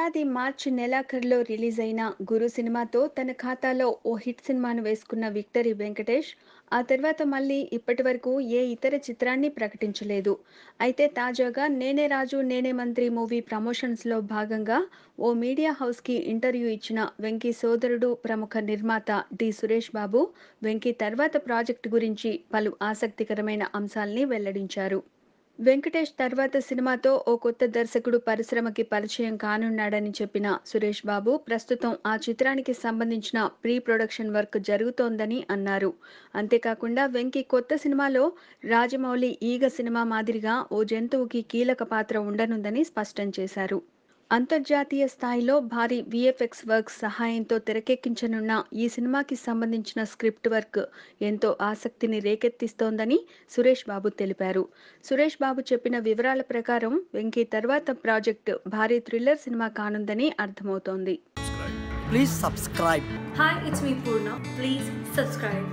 ఏడాది మార్చి నెలాఖరులో రిలీజ్ అయిన 'గురు' సినిమాతో తన ఖాతాలో ఓ హిట్ సినిమాను వేసుకున్న విక్టరీ వెంకటేష్, ఆ తర్వాత మళ్ళీ ఇప్పటివరకు ఏ ఇతర చిత్రాన్ని ప్రకటించలేదు. అయితే తాజాగా 'నేనే రాజు నేనే మంత్రి' మూవీ ప్రమోషన్స్‌లో భాగంగా ఓ మీడియా హౌస్‌కి ఇంటర్వ్యూ ఇచ్చిన వెంకీ సోదరుడు, ప్రముఖ నిర్మాత డి. సురేష్ బాబు, వెంకీ తర్వాత ప్రాజెక్ట్ గురించి పలు ఆసక్తికరమైన అంశాల్ని వెల్లడించారు. వెంకటేష్ తర్వాత సినిమాతో ఓ కొత్త దర్శకుడు పరిశ్రమకి పరిచయం కానున్నాడని చెప్పిన సురేష్ బాబు, ప్రస్తుతం ఆ చిత్రానికి సంబంధించిన ప్రీ ప్రొడక్షన్ వర్క్ జరుగుతోందని అన్నారు. అంతేకాకుండా వెంకీ కొత్త సినిమాలో రాజమౌళి 'ఈగ' సినిమా మాదిరిగా ఓ జంతువుకి కీలక పాత్ర ఉండనుందని స్పష్టం చేశారు. అంతర్జాతీయ స్థాయిలో భారీ వీఎఫ్ఎక్స్ వర్క్స్ సహాయంతో తెరకెక్కించనున్న ఈ సినిమాకి సంబంధించిన స్క్రిప్ట్ వర్క్ ఎంతో ఆసక్తిని రేకెత్తిస్తోందని సురేష్ బాబు తెలిపారు. సురేష్ బాబు చెప్పిన వివరాల ప్రకారం వెంకీ తర్వాత ప్రాజెక్ట్ భారీ థ్రిల్లర్ సినిమా కానుందని అర్థమవుతోంది. Please subscribe. Hi, it's me Purna. Please subscribe.